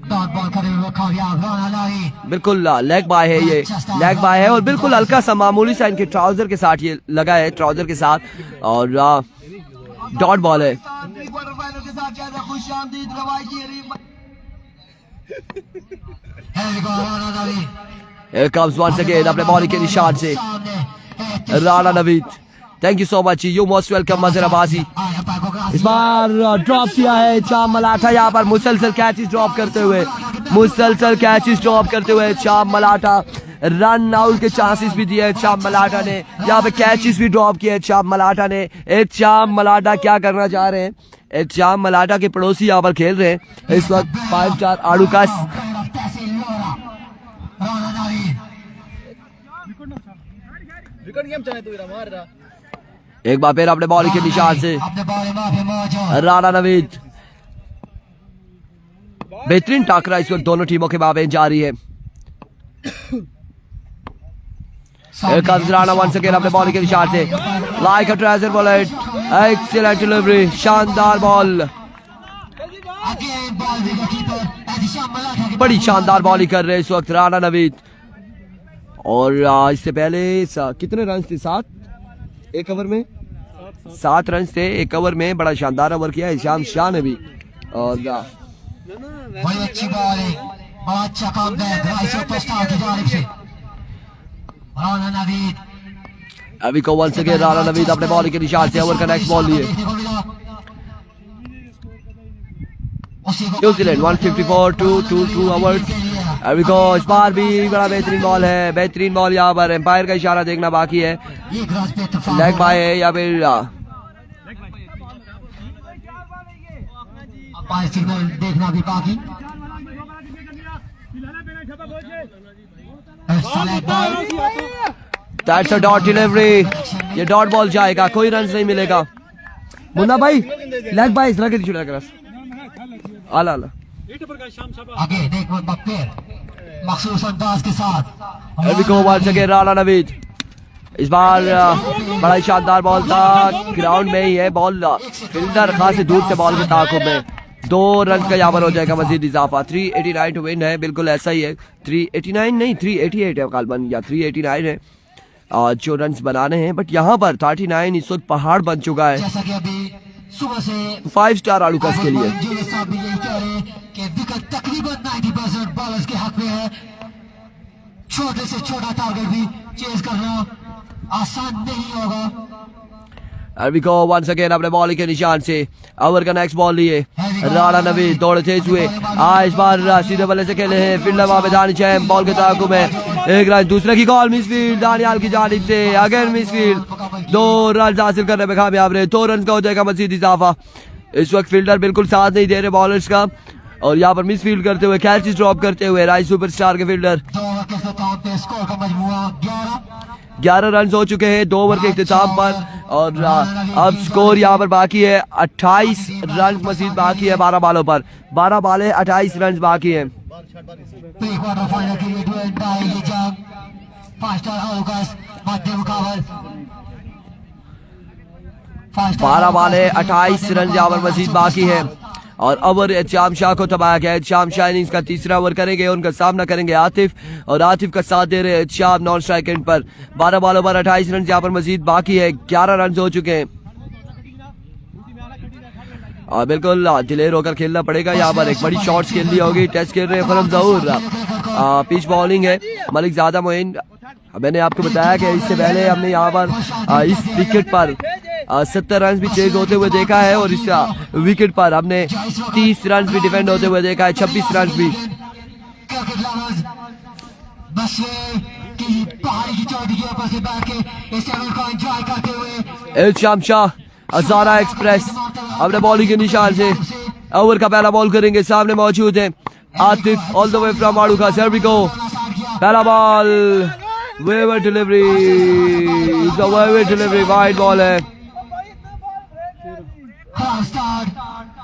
डॉट बॉल करे हुए कामयाब राणा नवीद। बिल्कुल लेग बाय है, ये लेग बाय है और बिल्कुल हल्का सा मामूली सा इनके ट्राउजर के साथ ये लगा है, ट्राउजर के साथ और डॉट बॉल है। कम्स वंस अगेन अपने बॉलिंग के निशान से Rana Naveed. Thank you so much, you most welcome मजर अब्बासी। इस बार ड्रॉप किया है चाम मलाठा, यहाँ पर मुसलसल कैचेस ड्रॉप करते हुए, मुसलसल कैचेस ड्रॉप करते हुए चाम मलाठा। रन आउट के चांसेस भी दिए चाम मलाठा ने, यहाँ पे कैचेस भी ड्रॉप किए चाम मलाठा ने। एक चाम मलाठा क्या करना चाह रहे हैं, एक चाम मलाठा के पड़ोसी यहाँ पर खेल रहे हैं इस वक्त 5 स्टार आड़ूकस। एक बार फिर अपने बॉलिंग के निशान से राणा नवीद। बेहतरीन टाकरा इस वक्त दोनों टीमों के माबेन जारी है। राणा वंस अगेन अपने बॉलिंग के निशान से लाइक अ ट्रेजर बुलेट, एक्सीलेंट डिलीवरी, शानदार बॉल, बड़ी शानदार बॉलिंग कर रहे हैं इस वक्त राणा नवीद। और इससे पहले कितने रन थे? 7 एक ओवर में 7 रन थे एक ओवर में। बड़ा शानदार ओवर किया हिशाम शाह ने भी। और बड़ी अच्छी बॉलिंग, बड़ा अच्छा काम सुपरस्टार की जानिब से राणा नवीद। अभी को वंस अगेन राणा नवीद अपने बॉलिंग के निशान से ओवर का नेक्स्ट बॉल लिए। New Zealand 154 2 overs. अभी को इस बार भी बड़ा बेहतरीन बॉल है, बेहतरीन बॉल। यहाँ पर एम्पायर का इशारा देखना बाकी है, लेग बाय है या फिर सिग्नल देखना भी बाकी। दैट्स अ डॉट डिलीवरी, ये डॉट बॉल जाएगा, कोई रन नहीं मिलेगा। मुन्ना भाई लेग बाय इस लगे छुड़ा कर आला आला आगे देख मखसूस अंदाज के साथ। अभी को बॉल सके राणा नवीद। इस बार बड़ा ही शानदार बॉल था, ग्राउंड में ही है बॉल, फील्डर खासी दूर से बॉल के ताक़ुब में। 2 रन का यहाँ पर हो जाएगा मजीद इजाफा। 389 टू विन है, बिल्कुल ऐसा ही है। 389 नहीं 388 है गालबन, या 389 है जो रन बनाने हैं। बट यहाँ पर 39 इस वक्त पहाड़ बन चुका है जैसा कि अभी सुबह से 5 स्टार आड़ूकस के लिए। विकेट तकरीबन 90% बॉलर्स के हक में है। छोटे से छोटा टारगेट भी चेज करना आसान नहीं होगा। अभी को वंस अगेन अपने बॉलिंग के निशान से ओवर का नेक्स्ट बॉल लिए राणा नवीद। दौड़ तेज हुए, इस बार सीधे बल्ले से खेले हैं फील्डर वहां दानिश है बॉल के ताक़ुब में। एक रन, दूसरे की कॉल मिसफील्ड दानियाल की जानिब से, अगेन मिसफील्ड। 2 रन हासिल करने में कामयाब रहे। 2 रन का हो जाएगा मजीद इजाफा। इस वक्त फील्डर बिल्कुल साथ नहीं दे रहे बॉलर्स का। और यहाँ पर मिस फील्ड करते हुए कैचेस ड्रॉप करते हुए राइस सुपरस्टार के फील्डर। 2 ओवर के इख्तिताम पे स्कोर का मजमूआ 11 रन हो चुके हैं 2 ओवर के इख्तिताम पर और अब स्कोर यहाँ पर बाकी है 28 रन मजीद बाकी है 12 बालों पर। 12 बालें 28 रन बाकी है। प्री क्वार्टर फाइनल के लिए डुएल बाय ये जंग 5 स्टार आउटकास्ट मध्य मुकाबल 12 बालें 28 रन यहाँ पर मजीद बाकी है और ओवर एहतिशाम शाह को तबाह गया। एहतिशाम शाह इनिंग्स का तीसरा ओवर करेंगे, उनका सामना करेंगे आतिफ और आतिफ का साथ दे रहे हैं एहतिशाम नॉन स्ट्राइक एंड पर। 12 बालों पर 28 रन यहाँ पर मजीद बाकी है। 11 रन हो चुके हैं और बिल्कुल दिलेर होकर खेलना पड़ेगा। यहाँ पर एक बड़ी शॉट्स खेलनी होगी। टेस्ट खेल रहे हैं फरम जहूर। पिच बॉलिंग है मलिक ज़ादा मोइन। मैंने आपको बताया कि इससे पहले हमने यहाँ पर इस विकेट पर 70 रन भी चेज होते हुए देखा है और इस विकेट पर हमने 30 रन भी डिफेंड होते हुए देखा है, 26 रन भी। एहतिशाम शाह हजारा एक्सप्रेस अपने बॉलिंग के निशान से ओवर का पहला बॉल करेंगे। सामने मौजूद है Atif all the way from माड़ूका। सर्वी को पहला ball waver delivery, wide ball है,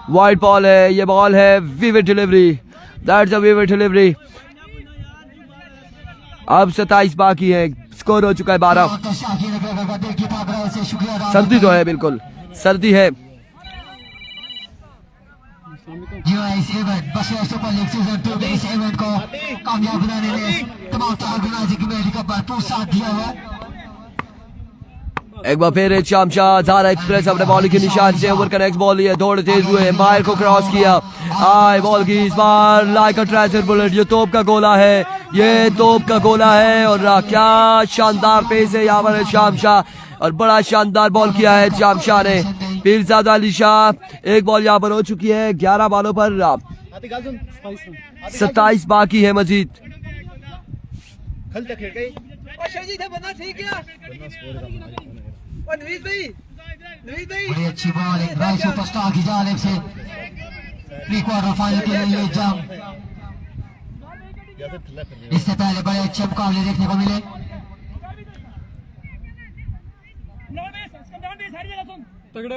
वाइड बॉल है, ये बॉल है vivid delivery, that's a vivid delivery. अब 27 बाकी है, स्कोर हो चुका है 12। सर्दी तो है, बिल्कुल सर्दी है। इस इवेंट बशर सुपर लीग सीजन 2 के इस इवेंट को कामयाब बनाने में तमाम ऑर्गेनाइजिंग कमेटी का भरपूर साथ दिया हुआ। एक बार फिर एहतिशाम शाह ज़ारा एक्सप्रेस अपने बॉलिंग के निशान से ओवर का नेक्स्ट बॉल लिया, दौड़ तेज हुए, एम्पायर को क्रॉस किया, आए बॉल की इस बार लाइक अ ट्रेजर बुलेट। ये तोप का गोला है, ये तोप का गोला है और क्या शानदार पेस है यहाँ पर एहतिशाम शाह और बड़ा शानदार बॉल किया है एहतिशाम शाह ने। पीरजादा अली शाह एक बॉल यहाँ पर हो चुकी है। 11 बॉलों पर 27 बाकी है मजीद। बड़ी अच्छी बॉल एक राइस सुपरस्टार की जानिब से प्री क्वार्टर फाइनल के लिए ये जंग। इससे पहले बड़े अच्छे मुकाबले देखने को मिले। तगड़े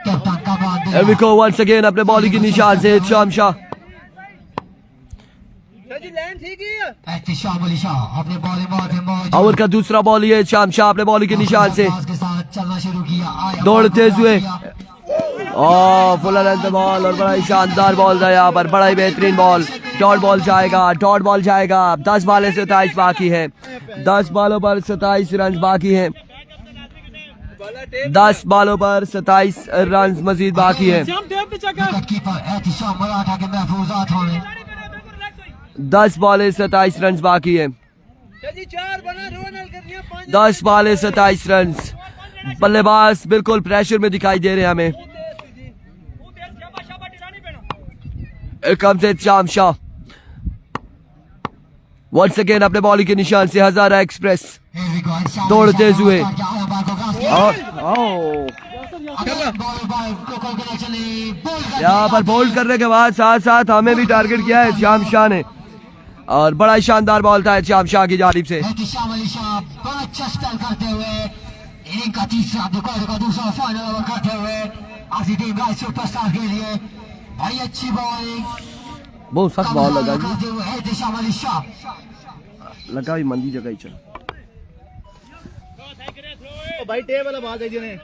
कैप्टन कमान एविको वंस अगेन अपने बॉलिंग के निशान से एहतिशाम शाह। एहतिशाम अली शाह अपने बॉलिंग बहुत ओवर का दूसरा बॉल ये एहतिशाम शाह अपने बॉलिंग के निशान से के साथ चलना शुरू किया। दौड़ते हुए फुल लेंथ बॉल और बड़ा ही शानदार बॉल था यहाँ पर, बड़ा ही बेहतरीन बॉल। डॉट बॉल जाएगा, डॉट बॉल जाएगा। 10 बालें 27 बाकी है, 10 बालों पर 27 रन बाकी है। 10 बालों पर 27 रन मजीद बाकी है। 10 बालें 27 रन बाकी है। 10 बालें 27 रन। बल्लेबाज बिल्कुल प्रेशर में दिखाई दे रहे हैं हमें। एहतिशाम शाह वंस अगेन अपने बॉलिंग के निशान से हजारा एक्सप्रेस दौड़ते हुए यहाँ पर बोल्ड करने के बाद साथ साथ हमें भी टारगेट किया है एहतिशाम शाह ने और बड़ा ही शानदार बॉल था एहतिशाम शाह की जानिब से। एहतिशाम अली शाह बड़ा अच्छा स्पेल करते हुए इनिंग का तीसरा का दूसरा फाइनल ओवर करते हुए आखिरी टीम राइस सुपरस्टार के लिए बड़ी अच्छी बॉलिंग। बहुत सख्त बॉल लगा जी, एहतिशाम अली शाह लगा भी मंदी जगह ही चल भाई टेबल वाला बात है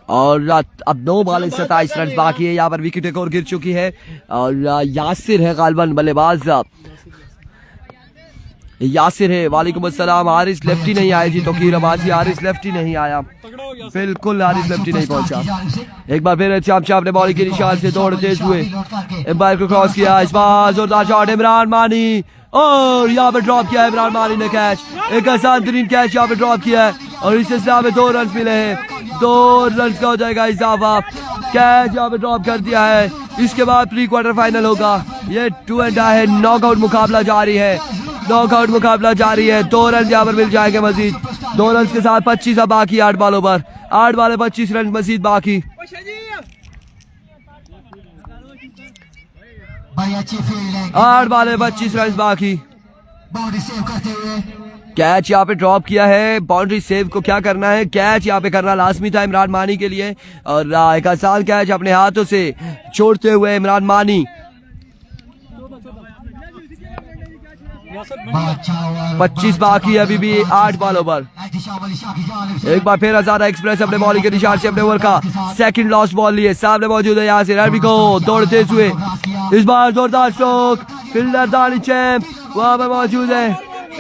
और अब 9 बालें 27 रन बाकी है। यहाँ पर विकेट एक और गिर चुकी है और यासिर है गालबन बल्लेबाज, यासिर है। वालेकुम अस्सलाम। हारिस लेफ्टी नहीं आए जी, तौकीर अब्बासी हारिस लेफ्टी नहीं आया, बिल्कुल हारिस लेफ्टी नहीं पहुंचा। एक बार फिर एहतिशाम शाह अपने बॉलिंग के निशान से दौड़ते हुए एम्पायर को क्रॉस किया, इस बार जोरदार शॉट इमरान मानी और यहाँ पे ड्रॉप किया इमरान मानी ने कैच। एक आसान तरीन कैच यहाँ पे ड्रॉप किया है और इस सिलसिले में 2 रन मिले हैं। 2 रन का हो जाएगा इजाफा। कैच यहाँ पे ड्रॉप कर दिया है। इसके बाद प्री क्वार्टर फाइनल होगा। ये 2 एंड है, नॉकआउट मुकाबला जारी है, नॉकआउट मुकाबला जारी है। 2 रन यहाँ पर मिल जाएंगे मजीद। 2 रन के साथ 25 अब बाकी 8 बालों पर 8 बालें 25 रन मजीद बाकी। भाई अच्छी फील्डिंग, 8 बॉल में 25 रन बाकी। बाउंड्री सेव करते हुए कैच यहाँ पे ड्रॉप किया है। बाउंड्री सेव को क्या करना है, कैच यहाँ पे करना लाजमी था इमरान मानी के लिए, और एक आसान कैच अपने हाथों से छोड़ते हुए इमरान मानी। 25 बाकी है अभी भी 8 बॉलों पर। एक बार फिर हजारा एक्सप्रेस अपने बॉलिंग के निशान से अपने ओवर का सेकंड लास्ट बॉल लिए सामने मौजूद है। यहाँ से रवि को दौड़ते हुए इस बार जोरदार स्ट्रोक, फील्डर दानी चैंप वहां पर मौजूद है।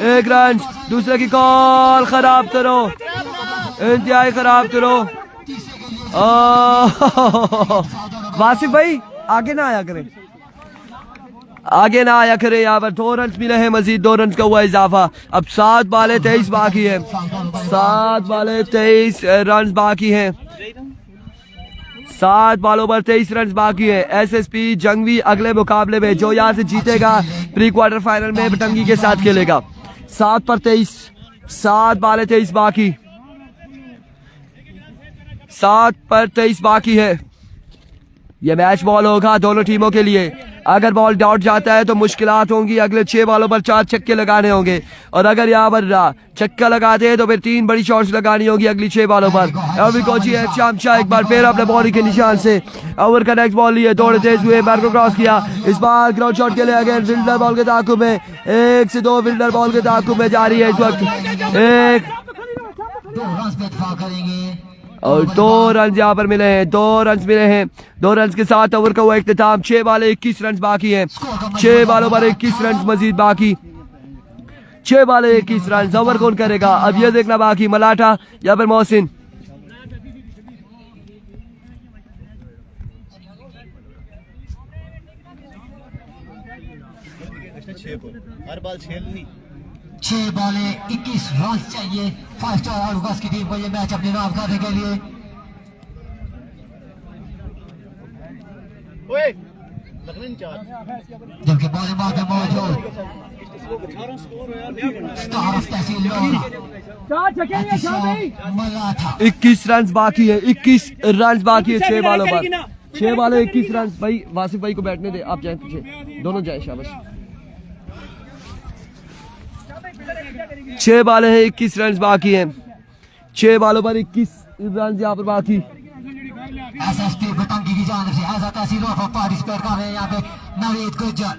1 रन, दूसरे की कॉल खराब करो, इंतहाई खराब करो। वासिफ भाई आगे ना आया करें, आगे ना आया करे। यहाँ पर 2 रन मिले हैं, मजीद 2 रन का हुआ इजाफा। अब 7 बॉलें 23 बाकी है, 7 बॉलें 23 रन बाकी हैं। 7 बॉलों पर 23 रन बाकी है। एसएसपी जंगवी अगले मुकाबले में जो यहाँ से जीतेगा प्री क्वार्टर फाइनल में बटंगी के साथ खेलेगा। 7 पर 23, 7 बॉलें 23 बाकी, 7 पर 23 बाकी है। यह मैच बॉल होगा दोनों टीमों के लिए। अगर बॉल डॉट जाता है तो मुश्किलात होंगी, अगले 6 बॉलों पर 4 छक्के लगाने होंगे, और अगर यहाँ पर छक्का लगाते हैं तो फिर 3 बड़ी शॉट्स लगानी होगी अगली 6 बॉलों पर। अभी कोची है शाम शाह एक बार फिर अपने बॉलिंग के निशान से ओवर का नेक्स्ट बॉल लिए, दौड़ते हुए बैट को क्रॉस किया। इस बार ग्राउंड शॉट के लिए अगेन फील्डर बॉल के ताकुब में, 1 से 2 फील्डर बॉल के ताकुब में जारी है इस वक्त। 1 और 2 रन यहाँ पर मिले हैं, 2 रन मिले हैं। 2 रन के साथ ओवर का हुआ इख्तिताम। 6 बॉलें 21 रन बाकी हैं, 6 बॉलों पर 21 रन मजीद बाकी, 6 बॉलें 21 रन। ओवर कौन करेगा अब ये देखना बाकी, मलाठा या फिर मोहसिन। हर बाल खेलनी 6 बॉलें 21 रन चाहिए 5 स्टार आलूकास की टीम को ये मैच अपने नाम करने के लिए। जबकि बॉलिंग में मौजूद स्टार ऑफ तहसील लोहरा मलाठा। 21 रन बाकी है, 21 रन बाकी है 6 बॉलों पर, 6 बॉलें 21 रन। भाई वासिफ भाई को बैठने दे, आप जाए पीछे, दोनों जाए शाबाश। 6 बॉलें हैं 21 रन बाकी हैं, 6 बॉलों पर 21 रन यहाँ पर बाकी। एसएसपी बटंगी की जानिब से ऐसा तहसील लोहरा पार्टिसिपेट कर रहे हैं यहाँ पे नवीद गुज्जर,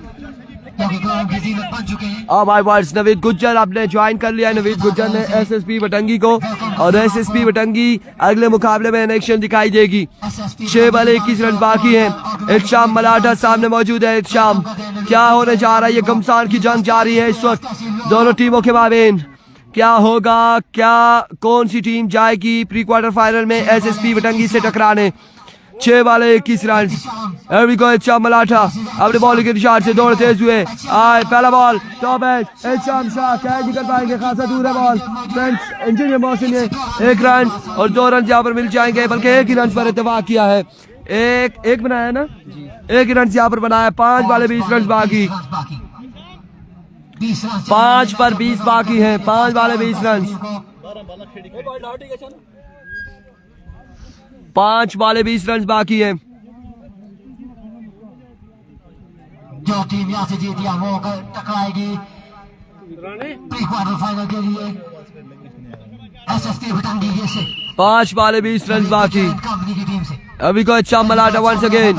क्योंकि ग्राउंड की जीनत बन चुके हैं। माय वर्ड्स, नवीद गुज्जर आपने ज्वाइन कर लिया है। नवीद गुज्जर ने एसएसपी बटंगी को, और एसएसपी बटंगी अगले मुकाबले में एक्शन दिखाई देगी। 6 बॉलें 21 रन बाकी हैं। इरशाम मलाठा सामने मौजूद है। इरशाम, क्या होने जा रहा है, ये घमसान की जंग जारी है इस वक्त दोनों टीमों के माबेन। क्या होगा, क्या कौन सी टीम जाएगी प्री क्वार्टर फाइनल में एसएसपी बटंगी से टकराने। 6 बॉलें 21 रन। इरशाम मलाठा अपने बॉलिंग के निशान से दौड़ते हुए आए। पहला बॉल टॉप एज, इरशाम शाह कैच निकल पाएंगे, खासा दूर है बॉल। फ्रेंड्स इंजीनियर मोहसिन ने 1 रन और 2 रन यहाँ पर मिल जाएंगे, बल्कि 1 ही रन पर इत्तेफाक किया है। एक बनाया ना, 1 रन यहाँ पर बनाया। 5 बॉलें 20 रन बाकी, 5 पर 20 बाकी है, 5 बॉलें 20 रन, 5 बॉलें 20 रन बाकी है। जो टीम यहाँ से जीती है वो टकराएगी प्री क्वार्टर फाइनल के लिए एसएसपी बटंगी से। 5 बॉलें 20 रन बाकी। कंपनी की टीम से अभी को अच्छा मलाठा वंस अगेन,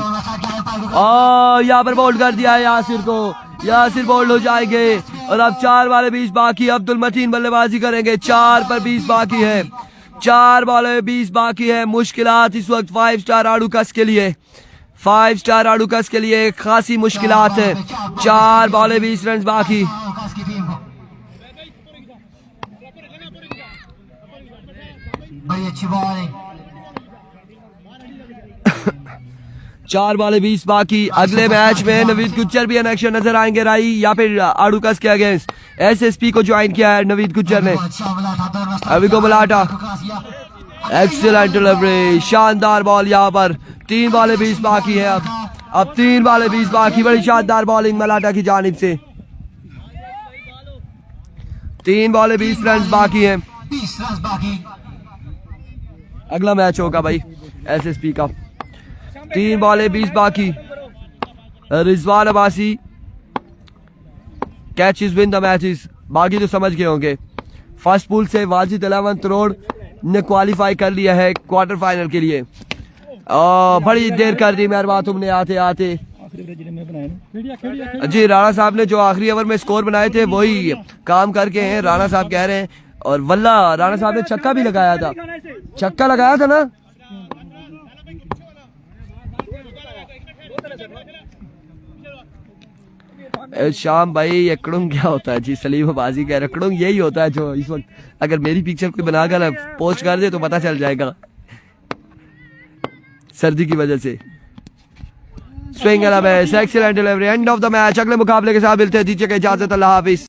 यहाँ पर बोल्ड कर दिया है यासिर को, यासिर बोल्ड हो जाएंगे। और अब 4 बॉलें 20 बाकी। अब्दुल मतीन बल्लेबाजी करेंगे। 4 पर 20 बाकी है, 4 बॉलें 20 बाकी है। मुश्किलात इस वक्त 5 स्टार आड़ूकस के लिए, 5 स्टार आड़ूकस के लिए खासी मुश्किलात है। 4 बॉलें 20 रन बाकी। बड़ी अच्छी बॉलिंग। 4 बॉलें 20 बाकी। अगले मैच में नवीद गुज्जर भी एक्शन नजर आएंगे राई या फिर आड़ूकस के अगेंस्ट। एसएसपी को ज्वाइन किया है नवीद गुज्जर ने। अभी को मलाठा, एक्सीलेंट डिलीवरी, शानदार बॉल यहाँ पर। 3 बॉलें 20 बाकी है। अब 3 बॉलें 20 बाकी। बड़ी शानदार बॉलिंग मलाठा की जानिब से। 3 बॉलें 20 रन बाकी है। 20 रन बाकी। अगला मैच होगा भाई एसएसपी का। 3 बॉलें 20 बाकी। Rizwan Abbasi catch is win the matches. बाकी तो समझ गए होंगे। फर्स्ट पूल से वाजिद 11 रोड ने क्वालिफाई कर लिया है क्वार्टर फाइनल के लिए। बड़ी देर कर दी मेहरबान तुमने आते आते। जी राणा साहब ने जो आखिरी ओवर में स्कोर बनाए थे वही काम करके हैं, राणा साहब कह रहे हैं। और वल्ला राणा साहब ने छक्का भी लगाया था, छक्का लगाया था ना। शाम भाई ये कड़ुंग क्या होता है जी? सलीम बाजी कह रहे कड़ुंग यही होता है जो इस वक्त अगर मेरी पिक्चर कोई बनाकर पोस्ट कर दे तो पता चल जाएगा सर्दी की वजह से। Swing excellent delivery, end of the match. अगले मुकाबले के साथ मिलते हैं, दीजिए इजाजत, अल्लाह हाफिज।